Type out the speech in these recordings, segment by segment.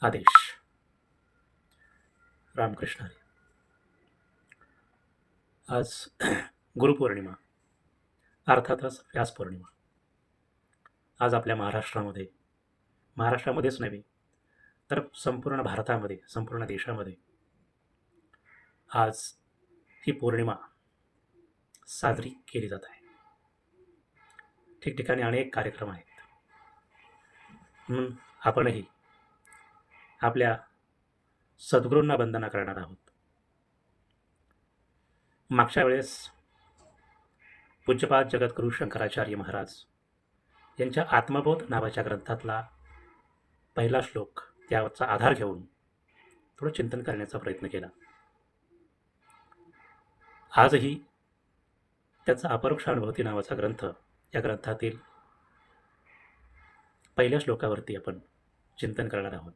आदेश. रामकृष्ण हरी. आज गुरुपौर्णिमा, अर्थातच व्यास पौर्णिमा. आज आपल्या महाराष्ट्रामध्येच नव्हे तर संपूर्ण भारतामध्ये, संपूर्ण देशामध्ये आज ही पौर्णिमा साजरी केली जात आहे. ठिकठिकाणी अनेक कार्यक्रम आहेत. म्हणून आपणही आपल्या सद्गुरूंना वंदना करणार आहोत. मागच्या वेळेस पूज्यपाद जगद्गुरू शंकराचार्य महाराज यांच्या आत्मबोध नावाच्या ग्रंथातला पहिला श्लोक, त्याचा आधार घेऊन थोडं चिंतन करण्याचा प्रयत्न केला. आजही त्याचा अपरोक्ष अनुभूती नावाचा ग्रंथ, या ग्रंथातील पहिल्या श्लोकावरती आपण चिंतन करणार आहोत.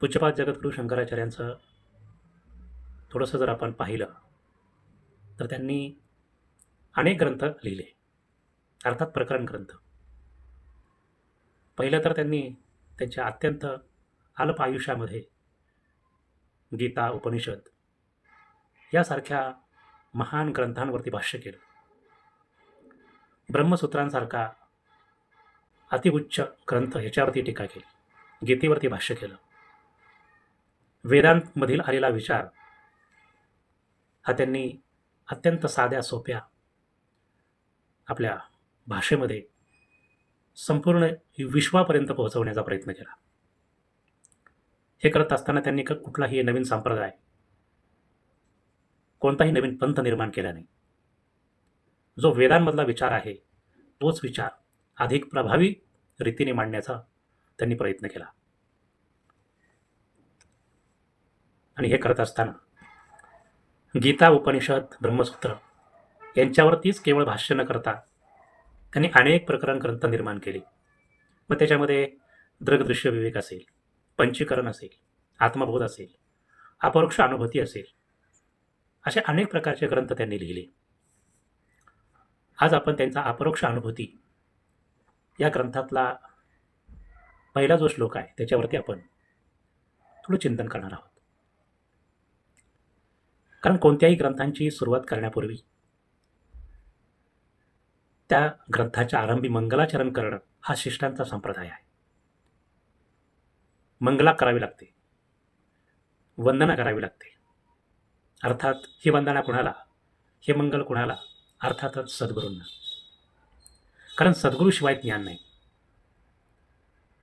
पूज्यपाद जगद्गुरू शंकराचार्यांचं थोडंसं जर आपण पाहिलं तर त्यांनी अनेक ग्रंथ लिहिले, अर्थात प्रकरण ग्रंथ. पहिलं तर त्यांनी त्यांच्या अत्यंत अल्प आयुष्यामध्ये गीता, उपनिषद यासारख्या महान ग्रंथांवरती भाष्य केलं. ब्रह्मसूत्रांसारखा अतिउच्च ग्रंथ ह्याच्यावरती टीका केली, गीतेवरती भाष्य केलं. वेदांतमधील आलेला विचार हा त्यांनी अत्यंत साध्या सोप्या आपल्या भाषेमध्ये संपूर्ण विश्वापर्यंत पोहोचवण्याचा प्रयत्न केला. हे करत असताना त्यांनी कुठलाही नवीन संप्रदाय, कोणताही नवीन पंथ निर्माण केला नाही. जो वेदांमधला विचार आहे तोच विचार अधिक प्रभावी रीतीने मांडण्याचा त्यांनी प्रयत्न केला. आणि हे करत असताना गीता, उपनिषद, ब्रह्मसूत्र यांच्यावरतीच केवळ भाष्य न करता त्यांनी अनेक प्रकरण ग्रंथ निर्माण केले. मग त्याच्यामध्ये दृग्दृश्य विवेक असेल, पंचीकरण असेल, आत्मबोध असेल, अपरोक्ष अनुभूती असेल, असे अनेक प्रकारचे ग्रंथ त्यांनी लिहिले. आज आपण त्यांचा अपरोक्ष अनुभूती या ग्रंथातला पहिला जो श्लोक आहे त्याच्यावरती आपण थोडं चिंतन करणार आहोत. कारण कोणत्याही ग्रंथांची सुरुवात करण्यापूर्वी त्या ग्रंथाच्या आरंभी मंगलाचरण करणं हा शिष्टांचा संप्रदाय आहे. मंगला करावी लागते, वंदना करावी लागते. अर्थात ही वंदना कुणाला, हे मंगल कुणाला? अर्थातच सद्गुरूंना. कारण सद्गुरूशिवाय ज्ञान नाही.